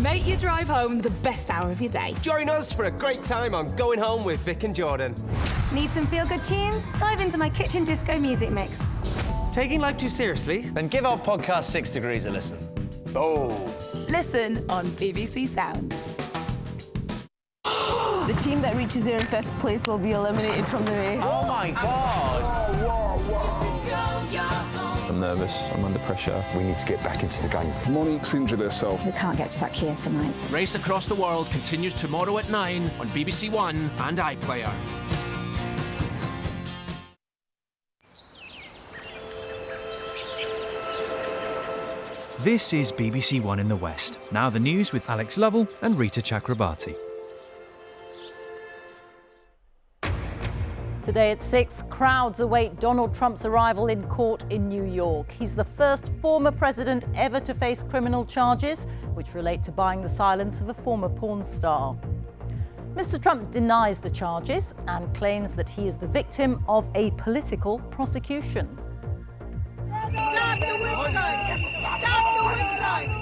Make your drive home the best hour of your day. Join us for a great time on Going Home with Vic and Jordan. Need some feel-good tunes? Dive into my kitchen disco music mix. Taking life too seriously? Then give our podcast 6 Degrees a listen. Boom! Listen on BBC Sounds. The team that reaches there in 5th place will be eliminated from the race. Oh my God! I'm nervous, I'm under pressure. We need to get back into the game. Monique's injured herself. We can't get stuck here tonight. Race Across the World continues tomorrow at 9 on BBC One and iPlayer. This is BBC One in the West. Now the news with Alex Lovell and Reeta Chakrabarti. Today at 6, crowds await Donald Trump's arrival in court in New York. He's the first former president ever to face criminal charges, which relate to buying the silence of a former porn star. Mr. Trump denies the charges and claims that he is the victim of a political prosecution. Stop the witch hunt! Stop the witch hunt!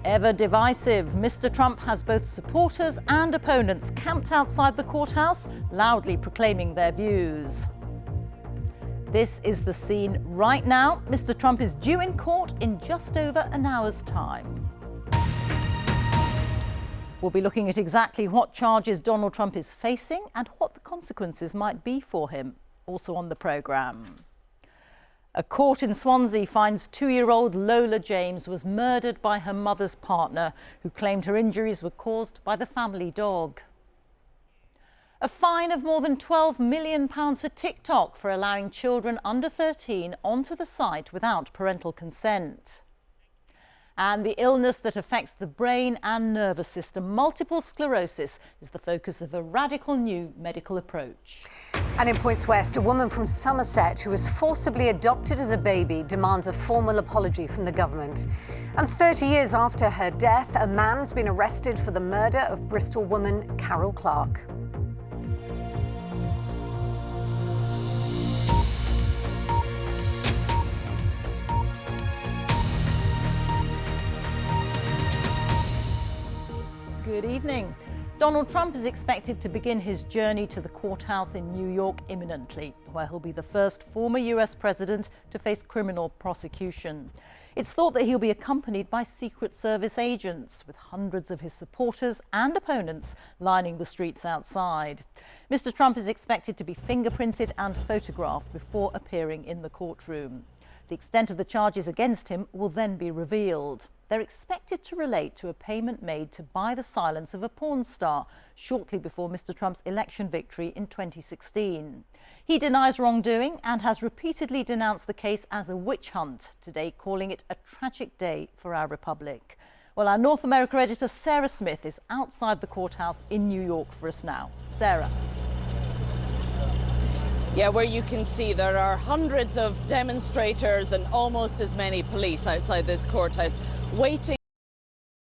Ever divisive, Mr. Trump has both supporters and opponents camped outside the courthouse, loudly proclaiming their views. This is the scene right now. Mr. Trump is due in court in just over an hour's time. We'll be looking at exactly what charges Donald Trump is facing and what the consequences might be for him. Also on the programme. A court in Swansea finds 2-year-old Lola James was murdered by her mother's partner, who claimed her injuries were caused by the family dog. A fine of more than £12 million for TikTok for allowing children under 13 onto the site without parental consent. And the illness that affects the brain and nervous system, multiple sclerosis, is the focus of a radical new medical approach. And in Points West, a woman from Somerset who was forcibly adopted as a baby demands a formal apology from the government. And 30 years after her death, a man's been arrested for the murder of Bristol woman Carol Clark. Good evening. Donald Trump is expected to begin his journey to the courthouse in New York imminently, where he'll be the first former US president to face criminal prosecution. It's thought that he'll be accompanied by Secret Service agents, with hundreds of his supporters and opponents lining the streets outside. Mr. Trump is expected to be fingerprinted and photographed before appearing in the courtroom. The extent of the charges against him will then be revealed. They're expected to relate to a payment made to buy the silence of a porn star shortly before Mr. Trump's election victory in 2016. He denies wrongdoing and has repeatedly denounced the case as a witch hunt, today calling it a tragic day for our republic. Well, our North America editor Sarah Smith is outside the courthouse in New York for us now. Sarah. Yeah, where you can see there are hundreds of demonstrators and almost as many police outside this courthouse waiting